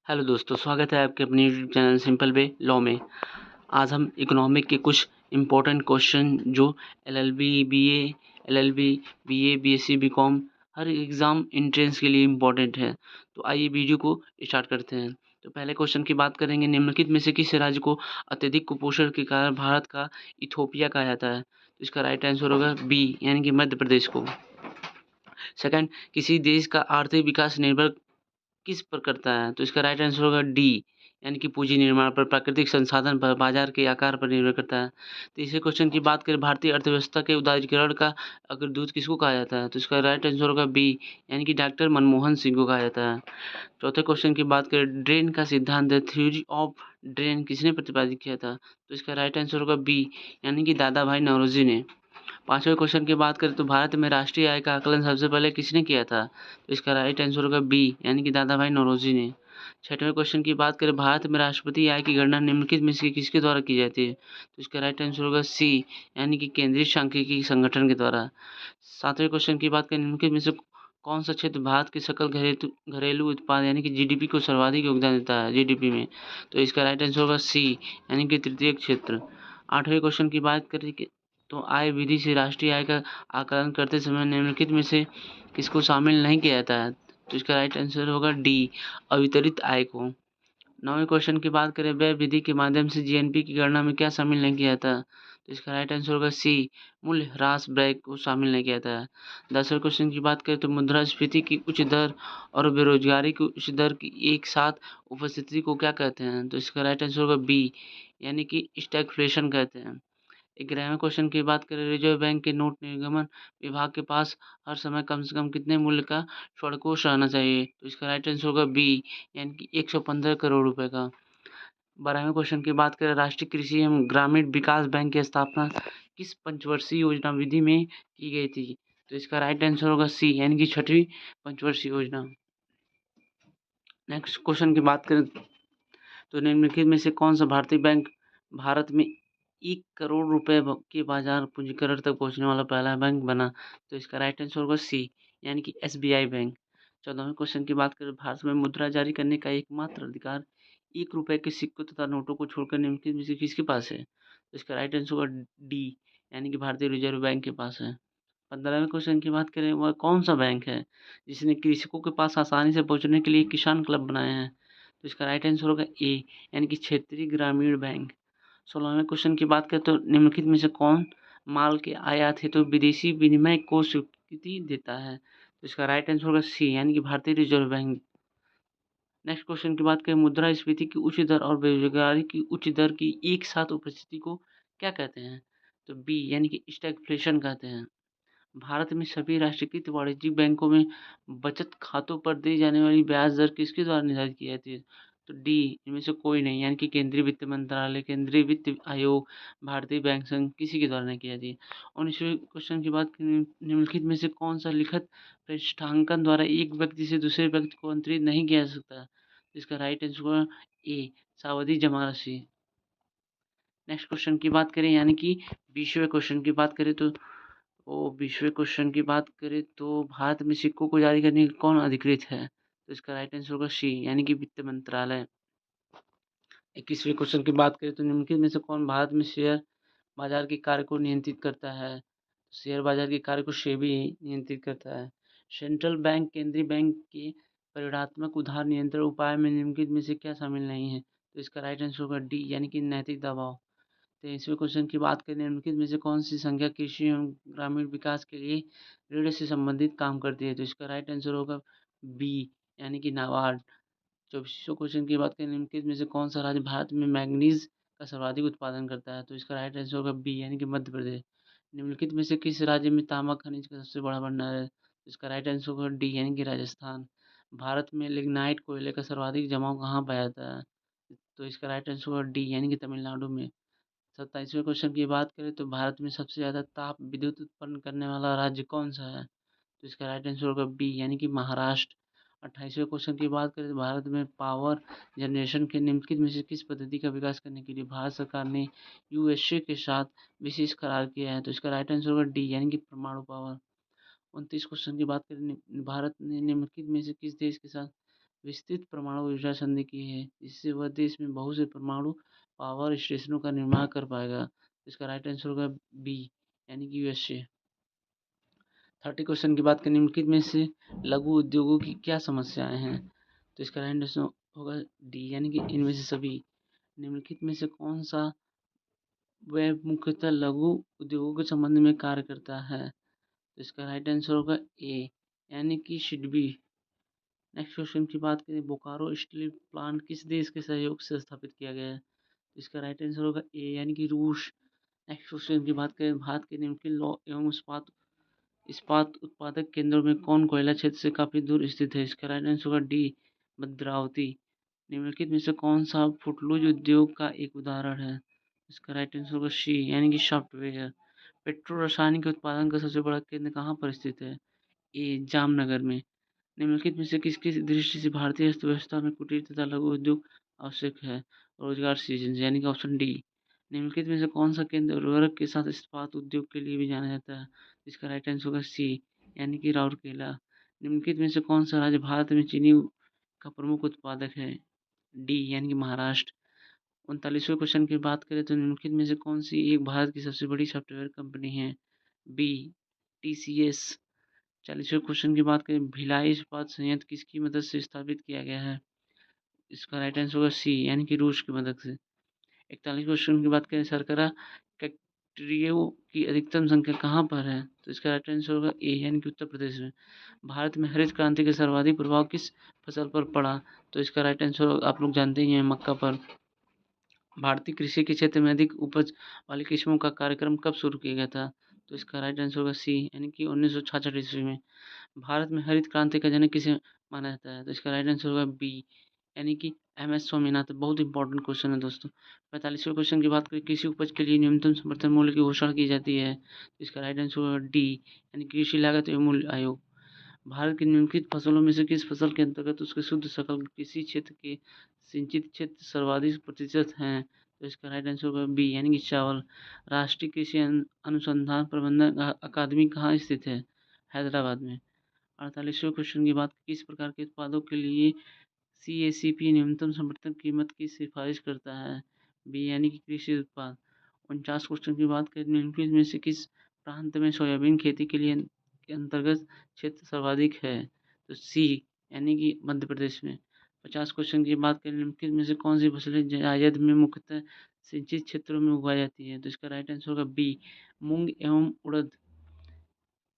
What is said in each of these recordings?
Hello दोस्तों, स्वागत है आपके अपने YouTube channel Simple Way Law में। आज हम इकोनॉमिक के कुछ इम्पोर्टेंट क्वेश्चन जो LLB, BA, LLB, BA, BSc, BCom हर एग्ज़ाम एंट्रेंस के लिए इम्पोर्टेंट है। तो आइए वीडियो को स्टार्ट करते हैं। तो पहले क्वेश्चन की बात करेंगे, निम्नलिखित में से किस राज्य को अत्यधिक कुपोषण के कारण भारत का इथोपिया कहा जाता है? तो इसका राइट आंसर होगा बी, यानी कि मध्य प्रदेश को। सेकंड, किसी देश का आर्थिक विकास निर्भर किस पर करता है? तो इसका राइट आंसर होगा डी, यानी कि पूंजी निर्माण पर, प्राकृतिक संसाधन पर, बाजार के आकार पर निर्भर करता है। तीसरे क्वेश्चन की बात करें, भारतीय अर्थव्यवस्था के उदारीकरण का अग्रदूत किसको कहा जाता है? तो इसका राइट आंसर होगा बी, यानी कि डॉक्टर मनमोहन सिंह को कहा जाता है। चौथे क्वेश्चन की बात करें, ड्रेन का सिद्धांत, द थ्योरी ऑफ ड्रेन किसने प्रतिपादित किया था? तो इसका राइट आंसर होगा बी, यानी कि दादा भाई नौरोजी ने। पांचवें क्वेश्चन की बात करें तो भारत में राष्ट्रीय आय का आकलन सबसे पहले किसने किया था? तो इसका राइट आंसर होगा बी, यानी कि दादा भाई नौरोजी ने। छठवें क्वेश्चन की बात करें, भारत में राष्ट्रपति आय की गणना निम्नलिखित में से किसके द्वारा की जाती है? तो इसका राइट आंसर होगा सी, यानी कि केंद्रीय सांख्यिकी संगठन के द्वारा। सातवें क्वेश्चन की बात करें, निम्नलिखित में से कौन सा क्षेत्र भारत के सकल घरेलू उत्पाद यानी कि जीडीपी को सर्वाधिक योगदान देता है जीडीपी में? तो इसका राइट आंसर होगा सी, यानी कि तृतीय क्षेत्र। आठवें क्वेश्चन की बात करें कि तो आय विधि से राष्ट्रीय आय का आकलन करते समय निम्नलिखित में से किसको शामिल नहीं किया जाता है? तो इसका राइट आंसर होगा डी, अवितरित आय को। नौवें क्वेश्चन की बात करें, व्यय विधि के माध्यम से जीएनपी की गणना में क्या शामिल नहीं किया जाता? तो इसका राइट आंसर होगा सी, मूल्य ह्रास व्यय को शामिल नहीं किया जाता है। 10वें क्वेश्चन की बात करें तो मुद्रास्फीति की उच्च दर और बेरोजगारी की उच्च दर की एक साथ उपस्थिति को क्या कहते हैं? तो इसका राइट आंसर होगा बी, यानी कि स्टैगफ्लेशन कहते हैं। 11वें क्वेश्चन की बात करें, रिजर्व बैंक के नोट निर्गमन विभाग के पास हर समय कम से कम कितने मूल्य का स्वर्णकोष रहना चाहिए? तो इसका राइट आंसर होगा बी, यानी कि 115 करोड़ रुपए का। 12वें क्वेश्चन की बात करें, राष्ट्रीय कृषि एवं ग्रामीण विकास बैंक की स्थापना किस पंचवर्षीय योजना विधि में की गई थी? तो इसका राइट आंसर होगा सी, यानी कि छठवीं पंचवर्षीय योजना। नेक्स्ट क्वेश्चन की बात करें तो निम्नलिखित में से कौन सा भारतीय बैंक भारत में 1 करोड़ रुपए के बाजार पूंजीकरण तक पहुंचने वाला पहला बैंक बना? तो इसका राइट आंसर होगा सी, यानी कि एसबीआई बैंक। 14वें क्वेश्चन की बात करें, भारत में मुद्रा जारी करने का एकमात्र अधिकार 1 रुपए के सिक्कों तथा नोटों को छोड़कर निम्नलिखित में से किसके पास है? तो इसका राइट आंसर होगा डी, यानी कि भारतीय रिजर्व बैंक के पास है। 15वें क्वेश्चन की बात करें, वह कौन सा बैंक है जिसने कृषकों के पास आसानी से पहुंचने के लिए किसान क्लब बनाए हैं? तो इसका राइट आंसर होगा ए, यानी कि क्षेत्रीय ग्रामीण बैंक। 16वें क्वेश्चन की बात करें तो निम्नलिखित में से कौन माल के आयात हेतु विदेशी विनिमय को स्वीकृति देता है? तो इसका राइट आंसर होगा सी, यानी कि भारतीय रिजर्व बैंक। नेक्स्ट क्वेश्चन की बात करें, मुद्रास्फीति की उच्च दर और बेरोजगारी की उच्च दर की एक साथ उपस्थिति को क्या कहते हैं? तो बी, यानी कि स्टैगफ्लेशन कहते हैं। भारत में सभी राष्ट्रीयकृत वाणिज्यिक बैंकों में बचत खातों पर दी जाने वाली ब्याज दर किसके द्वारा निर्धारित की जाती है? तो डी, इनमें से कोई नहीं, यानी कि केंद्रीय वित्त मंत्रालय, केंद्रीय वित्त आयोग, भारतीय बैंक संघ किसी के द्वारा नहीं की जाती है। 19वें क्वेश्चन की बात करें, निम्नलिखित में से कौन सा लिखित प्रतिष्ठांकन द्वारा एक व्यक्ति से दूसरे व्यक्ति को अंतरित नहीं किया जा सकता? इसका राइट आंसर होगा ए, सावधि जमा राशि। नेक्स्ट क्वेश्चन की बात करें, यानी कि 20वें क्वेश्चन की बात करें तो 20वें क्वेश्चन की बात करें तो भारत में सिक्कों को जारी करने का कौन अधिकृत है? तो इसका राइट आंसर होगा सी, यानी कि वित्त मंत्रालय। 21वें क्वेश्चन की बात करें तो निम्नलिखित में से कौन भारत में शेयर बाजार के कार्य को नियंत्रित करता है? शेयर बाजार के कार्य को सेबी नियंत्रित करता है। सेंट्रल बैंक केंद्रीय बैंक के परिणात्मक उधार नियंत्रण उपाय में निम्नलिखित में से क्या शामिल नहीं है? तो इसका राइट आंसर होगा डी, यानी कि नैतिक दबाव। 23वें क्वेश्चन की बात करें, निम्नलिखित में से कौन सी संख्या कृषि एवं ग्रामीण विकास के लिए ऋण से संबंधित काम करती है? तो इसका राइट आंसर होगा बी, यानी कि नाबार्ड। 24वें क्वेश्चन की बात करें, निम्नलिखित में से कौन सा राज्य भारत में मैंगनीज का सर्वाधिक उत्पादन करता है? तो इसका राइट आंसर होगा बी, यानी कि मध्य प्रदेश। निम्नलिखित में से किस राज्य में तांबा खनिज का सबसे बड़ा भंडार है? तो इसका राइट आंसर होगा डी, यानी कि राजस्थान। भारत में लिग्नाइट कोयले का सर्वाधिक जमाव कहाँ पाया जाता है? तो इसका राइट आंसर होगा डी, यानी कि तमिलनाडु में। 27वें क्वेश्चन की बात करें तो भारत में सबसे ज़्यादा ताप विद्युत उत्पन्न करने वाला राज्य कौन सा है? तो इसका राइट आंसर होगा बी, यानी कि महाराष्ट्र। 28वें क्वेश्चन की बात करें तो भारत में पावर जनरेशन के निम्नलिखित में से किस पद्धति का विकास करने के लिए भारत सरकार ने यूएसए के साथ विशेष करार किया है? तो इसका राइट आंसर होगा डी, यानी कि परमाणु पावर। 29 क्वेश्चन की बात करें, भारत ने निम्नलिखित में से किस देश के साथ विस्तृत परमाणु ऊर्जा संधि की है, जिससे वह देश में बहुत से परमाणु पावर स्टेशनों का निर्माण कर पाएगा। इसका राइट आंसर होगा बी, यानी कि यूएसए। 30 क्वेश्चन की बात करें, निम्नलिखित में से लघु उद्योगों की क्या समस्याएं हैं? तो इसका राइट आंसर होगा डी, यानी कि इनमें से सभी। निम्नलिखित में से कौन सा वेब मुख्यतः लघु उद्योगों के संबंध में कार्य करता है? तो इसका राइट आंसर होगा ए, यानी कि शुड बी। नेक्स्ट क्वेश्चन की बात करें, बोकारो स्टील प्लांट किस देश के सहयोग से स्थापित किया गया है? तो इसका राइट आंसर होगा ए, यानी कि रूस। नेक्स्ट क्वेश्चन की बात करें, भारत के निम्नलिखित लौह एवं इस्पात इस्पात उत्पादक केंद्रों में कौन कोयला क्षेत्र से काफी दूर स्थित है? इसका राइट आंसर होगा डी, भद्रावती। निम्नलिखित में से कौन सा फुटलूज उद्योग का एक उदाहरण है? इसका राइट आंसर होगा सी, यानी कि सॉफ्टवेयर। पेट्रो रसायन के उत्पादन का सबसे बड़ा केंद्र कहाँ पर स्थित है? ए, जामनगर में। निम्नलिखित में से किसकी दृष्टि से भारतीय अर्थव्यवस्था में कुटीर तथा लघु उद्योग आवश्यक है? रोजगार सृजन, यानी कि ऑप्शन डी। निम्नलिखित में से कौन सा केंद्र उर्वरक के साथ इस्पात उद्योग के लिए भी जाना जाता है? इसका राइट आंसर होगा सी, यानी कि राउरकेला। निम्नलिखित में से कौन सा राज्य भारत में चीनी का प्रमुख उत्पादक है? डी, यानी कि महाराष्ट्र। 39वें क्वेश्चन की बात करें तो निम्नलिखित में से कौन सी एक भारत की सबसे बड़ी सॉफ्टवेयर कंपनी है? B, TCS. 40वें क्वेश्चन की बात करें, भिलाई इस्पात संयंत्र किसकी मदद से स्थापित किया गया है? इसका राइट आंसर होगा सी, यानी कि रूस की मदद से। 41 क्वेश्चन की बात करें, सरकरा फैक्ट्रियों की अधिकतम संख्या कहाँ पर है? तो इसका राइट आंसर होगा ए, यानी कि उत्तर प्रदेश में। भारत में हरित क्रांति का सर्वाधिक प्रभाव किस फसल पर पड़ा? तो इसका राइट आंसर आप लोग जानते ही हैं, मक्का पर। भारतीय कृषि के क्षेत्र में अधिक उपज वाली किस्मों का कार्यक्रम कब शुरू किया गया था? तो इसका राइट आंसर होगा सी, यानी कि 1966 ईस्वी में। भारत में हरित क्रांति का जनक किसे माना जाता है? तो इसका राइट आंसर होगा बी, यानी कि एम एस स्वामीनाथन। बहुत इंपॉर्टेंट क्वेश्चन है दोस्तों। 45वें क्वेश्चन की बात करें, कृषि उपज के लिए न्यूनतम समर्थन मूल्य की घोषणा की जाती है? तो इसका राइट आंसर होगा डी, यानी कृषि लागत एवं मूल्य आयोग। भारत की निम्नलिखित फसलों में से किस फसल के अंतर्गत उसके शुद्ध सकल कृषि क्षेत्र के सिंचित क्षेत्र सर्वाधिक प्रतिशत हैं? तो इसका राइट आंसर होगा बी, यानी कि चावल। राष्ट्रीय कृषि अनुसंधान प्रबंधन अकादमी कहाँ स्थित है? हैदराबाद में। 48वें क्वेश्चन की बात, किस प्रकार के उत्पादों के लिए सीएसीपी न्यूनतम समर्थन कीमत की सिफारिश करता है? बी, यानी कि कृषि उत्पाद। 49 क्वेश्चन की बात करें, निम्नलिखित में से किस प्रांत में सोयाबीन खेती के लिए के अंतर्गत क्षेत्र सर्वाधिक है? तो सी, यानी कि मध्य प्रदेश में। 50 क्वेश्चन की बात करें, निम्नलिखित में से कौन सी फसलें जायद में मुख्यतः सिंचित क्षेत्रों में उगाई जाती है? तो इसका राइट आंसर होगा बी, मूंग एवं उड़द।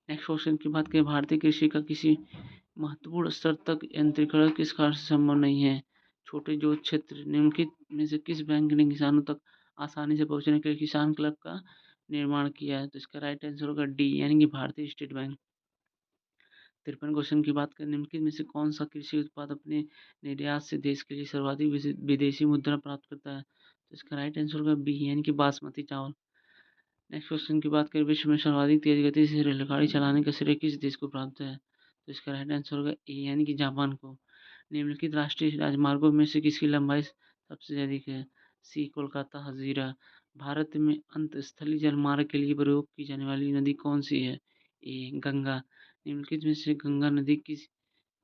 नेक्स्ट क्वेश्चन की बात करें, भारतीय कृषि का किसी महत्वपूर्ण स्तर तक यंत्रीकरण किस कारण से संभव नहीं है? छोटे जोत क्षेत्र। निम्नलिखित में से किस बैंक ने किसानों तक आसानी से पहुंचने के लिए किसान क्लब का निर्माण किया है? तो इसका राइट आंसर होगा डी, यानी कि भारतीय स्टेट बैंक। 53 क्वेश्चन की बात करें, निम्नलिखित में से कौन सा कृषि उत्पाद अपने निर्यात से देश के लिए सर्वाधिक विदेशी मुद्रा प्राप्त करता है? तो इसका राइट आंसर होगा बी, यानी कि बासमती चावल। नेक्स्ट क्वेश्चन की बात करें, विश्व में सर्वाधिक तेज गति से रेलगाड़ी चलाने का श्रेय किस देश को प्राप्त है? तो इसका राइट आंसर होगा ए, यानी कि जापान को। निम्नलिखित राष्ट्रीय राजमार्गों में से किसकी लंबाई सबसे अधिक है? सी, कोलकाता हजीरा। भारत में अंतस्थलीय जलमार्ग के लिए प्रयोग की जाने वाली नदी कौन सी है? ए, गंगा। निम्नलिखित में से गंगा नदी किस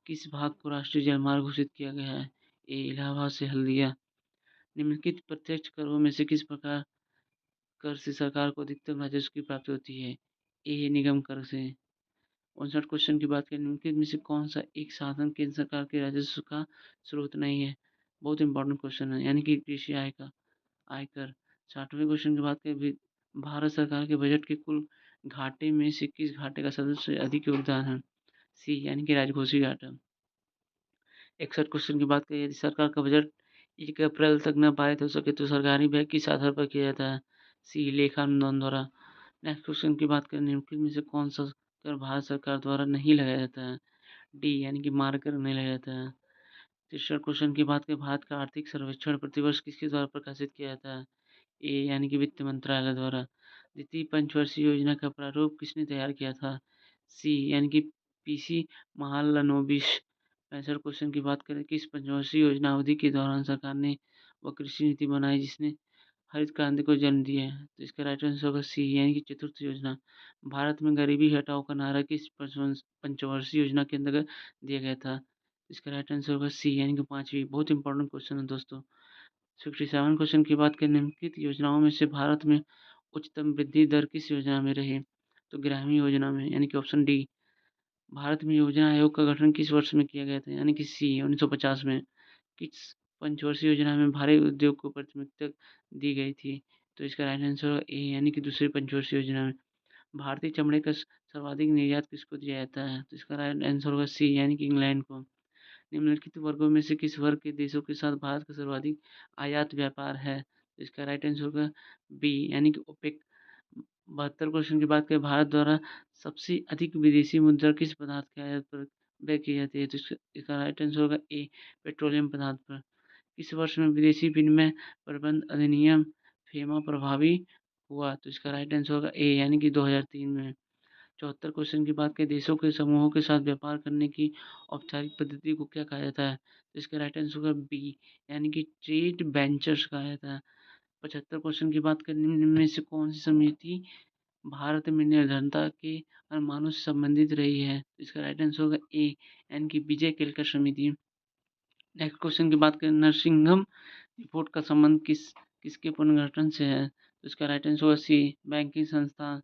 किस भाग को राष्ट्रीय जलमार्ग घोषित किया गया है? ए, इलाहाबाद से हल्दिया। निम्नलिखित प्रत्यक्ष करों में से किस प्रकार कर से सरकार को अधिकतम राजस्व की प्राप्ति होती है? ए, निगम कर से। 59 क्वेश्चन की बात करें, निम्नलिखित में से कौन सा एक साधन केंद्र सरकार के राजस्व का स्रोत नहीं है? बहुत इंपॉर्टेंट क्वेश्चन है, यानी कि कृषि आय का आयकर। 60वें क्वेश्चन की बात करें, भारत सरकार के बजट के कुल घाटे में से किस घाटे का सबसे अधिक योगदान है? सी, यानी कि राजकोषीय घाटा। 61 क्वेश्चन की बात करें, यदि सरकार का बजट 1 अप्रैल तक न पारित हो सके तो सरकारी व्यय किस आधार पर किया जाता है? सी, लेखा अनुदान द्वारा। नेक्स्ट क्वेश्चन की बात करें, निम्नलिखित में से कौन सा कर भारत सरकार द्वारा नहीं लगाया जाता है? डी, यानी कि मार्क कर नहीं लगाया जाता है। 63 क्वेश्चन की बात करें, भारत का आर्थिक सर्वेक्षण प्रतिवर्ष किसके द्वारा प्रकाशित किया जाता है? ए, यानी कि वित्त मंत्रालय द्वारा। द्वितीय पंचवर्षीय योजना का प्रारूप किसने तैयार किया था? सी, यानी कि पीसी महालनोबिस। 65 क्वेश्चन की बात करें, किस पंचवर्षीय योजना अवधि के दौरान सरकार ने वह कृषि नीति बनाई जिसने हरित क्रांति को जन्म दिया है? तो इसका राइट आंसर होगा सी, यानी कि चतुर्थ योजना। भारत में गरीबी हटाओ का नारा किस पंचवर्षीय योजना के अंतर्गत दिया गया था? इसका राइट आंसर होगा सी यानी कि 5वीं। बहुत इंपॉर्टेंट क्वेश्चन है दोस्तों। 67 क्वेश्चन की बात करें, निम्नलिखित योजनाओं में से भारत में उच्चतम वृद्धि दर किस योजना में रही? तो ग्रामीण योजना में, यानी कि ऑप्शन डी। भारत में योजना आयोग का गठन किस वर्ष में किया गया था? यानी कि सी 1950 में। किस पंचवर्षीय योजना में भारी उद्योग को प्राथमिकता दी गई थी? तो इसका राइट आंसर होगा ए यानी कि दूसरी पंचवर्षीय योजना में। भारतीय चमड़े का सर्वाधिक निर्यात किसको दिया जाता है? तो इसका राइट आंसर होगा सी यानी कि इंग्लैंड को। निम्नलिखित वर्गों में से किस वर्ग के देशों के साथ भारत का सर्वाधिक आयात व्यापार है? तो इसका राइट आंसर होगा बी यानी कि ओपेक। 72 क्वेश्चन की बात करें, भारत द्वारा सबसे अधिक विदेशी मुद्रा किस पदार्थ के आयात पर व्यय की जाती है? तो इसका राइट आंसर होगा ए पेट्रोलियम पदार्थ पर। किस वर्ष में विदेशी विनिमय प्रबंध अधिनियम फेमा प्रभावी हुआ? तो इसका राइट आंसर होगा ए यानी कि 2003 में। 74 क्वेश्चन की बात करें, देशों के समूहों के साथ व्यापार करने की औपचारिक पद्धति को क्या कहा जाता है? तो इसका राइट आंसर होगा बी यानी कि ट्रेड वेंचर्स कहा जाता है। 75 क्वेश्चन की बात करें, निम्न में से कौन सी समिति भारत में निर्धनता के अनुमानों से संबंधित रही है? तो इसका राइट आंसर होगा ए यानी कि विजय केलकर समिति। नेक्स्ट क्वेश्चन की बात करें, नरसिंघम रिपोर्ट का संबंध किसके पुनर्गठन से है? तो इसका राइट आंसर होगा सी बैंकिंग संस्थान।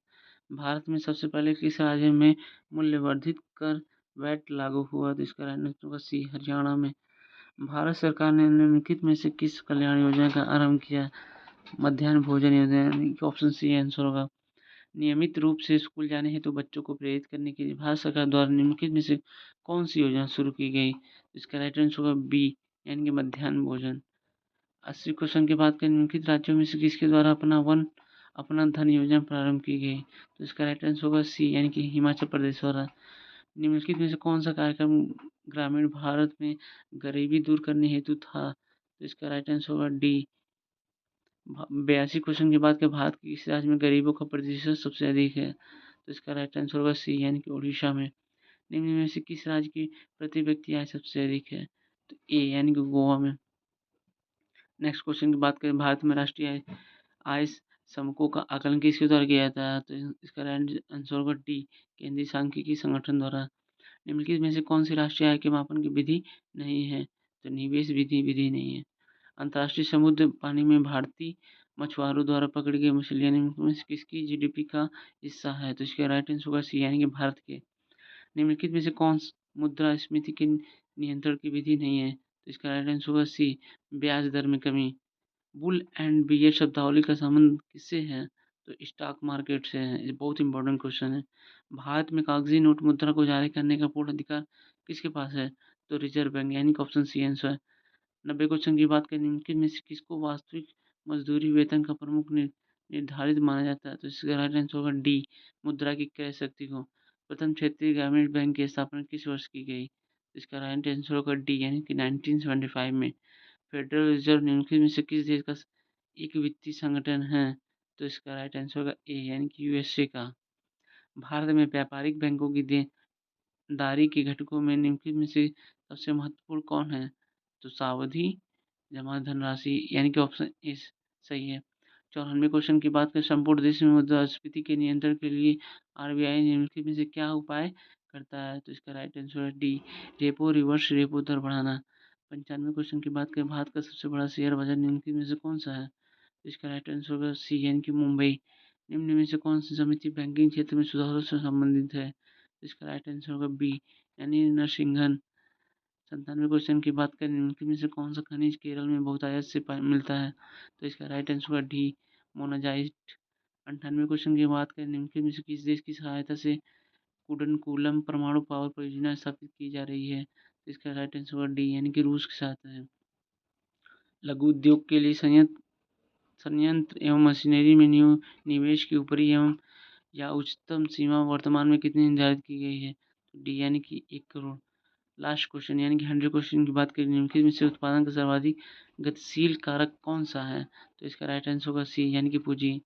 भारत में सबसे पहले किस राज्य में मूल्यवर्धित कर वैट लागू हुआ? तो इसका राइट आंसर होगा सी हरियाणा में। भारत सरकार ने निम्नलिखित में से किस कल्याण योजना का आरंभ किया? मध्याह्न भोजन योजना, यानी कि ऑप्शन सी आंसर होगा। नियमित रूप से स्कूल जाने हेतु बच्चों को प्रेरित करने के लिए भारत सरकार द्वारा निम्नलिखित में से कौन सी योजना शुरू की गई? इसका राइट आंसर होगा बी यानी कि मध्याह्न भोजन। 80 क्वेश्चन की बात करें, निम्नलिखित राज्यों में से किसके द्वारा अपना धन योजना प्रारंभ की गई? तो इसका राइट आंसर होगा सी यानी कि हिमाचल प्रदेश द्वारा। निम्नलिखित में से कौन सा कार्यक्रम ग्रामीण भारत में गरीबी दूर करने हेतु था? तो इसका राइट आंसर होगा डी। 82 क्वेश्चन की बात करें, भारत के किस राज्य में गरीबों का प्रतिशत सबसे अधिक है? तो इसका राइट आंसर होगा सी यानी कि उड़ीसा में। निम्न में से किस राज्य की प्रति व्यक्ति आय सबसे अधिक है? तो ए यानी कि गोवा में। नेक्स्ट क्वेश्चन की बात करें, भारत में राष्ट्रीय आय समूहों का आकलन किसके द्वारा किया जाता है? तो इसका राइट आंसर होगा डी केंद्रीय सांख्यिकी संगठन द्वारा। निम्नलिखित में से कौन सी राष्ट्रीय आय के मापन की विधि नहीं है? तो निवेश विधि नहीं है। अंतर्राष्ट्रीय समुद्र पानी में भारतीय मछुआरों द्वारा पकड़ी गई मछलियां निम्नलिखित में से किसकी जीडीपी का हिस्सा है? तो इसका राइट आंसर होगा सी यानी कि भारत के। निम्नलिखित में से कौन मुद्रास्फीति के नियंत्रण की विधि नहीं है? तो इसका राइट आंसर होगा सी ब्याज दर में कमी। बुल एंड बियर शब्दावली का संबंध किससे है? तो स्टॉक मार्केट से है। ये बहुत इंपॉर्टेंट क्वेश्चन है। भारत में कागजी नोट मुद्रा को जारी करने का पूर्ण अधिकार किसके पास है? तो रिजर्व बैंक यानी कि ऑप्शन सी आंसर है। 90 क्वेश्चन की बात करें, निम्नलिखित में से किसको वास्तविक मजदूरी वेतन का प्रमुख निर्धारित माना जाता है? तो इसका राइट आंसर होगा डी मुद्रा की क्रय शक्ति को। प्रथम क्षेत्रीय ग्रामीण बैंक की स्थापना किस वर्ष की गई? इसका राइट आंसर होगा डी यानी कि 1975 में। फेडरल रिजर्व निम्नलिखित में से किस देश का एक वित्तीय संगठन है? तो इसका राइट आंसर होगा ए यानी कि यूएसए का। भारत में व्यापारिक बैंकों की देनदारी के घटकों में निम्नलिखित में से सबसे महत्वपूर्ण कौन है? तो सावधि जमा धनराशि यानी कि ऑप्शन ए सही है। 94 क्वेश्चन की बात करें, संपूर्ण देश में मुद्रास्फीति के नियंत्रण के लिए आरबीआई निम्नलिखित में से क्या उपाय करता है? तो इसका राइट आंसर है डी रेपो रिवर्स रेपो दर बढ़ाना। 95 क्वेश्चन की बात करें, भारत का सबसे बड़ा शेयर बाजार निम्नलिखित में से कौन सा है? तो इसका राइट आंसर होगा सी यानी कि मुंबई। निम्न में से कौन सी समिति बैंकिंग क्षेत्र में सुधारों से संबंधित है? तो इसका राइट आंसर होगा बी यानी नरसिंघन। 97 क्वेश्चन की बात करें, निम्नलिखित में से कौन सा खनिज केरल में बहुतायत से मिलता है? तो इसका राइट आंसर होगा डी मोनाजाइट। 98 क्वेश्चन की बात करें, निम्नलिखित में से किस देश की सहायता से कुडनकुलम परमाणु पावर परियोजना स्थापित की जा रही है? तो इसका राइट आंसर होगा डी यानी कि रूस की सहायता है। लघु उद्योग के लिए संयंत्र एवं मशीनरी में निवेश की ऊपरी एवं या उच्चतम सीमा वर्तमान में कितनी निर्धारित की गई है? तो डी यानी कि 1 करोड़। लास्ट क्वेश्चन यानी कि 100 क्वेश्चन की बात करें, निम्नलिखित में से उत्पादन का सर्वाधिक गतिशील कारक कौन सा है? तो इसका राइट आंसर होगा सी यानी कि पूंजी।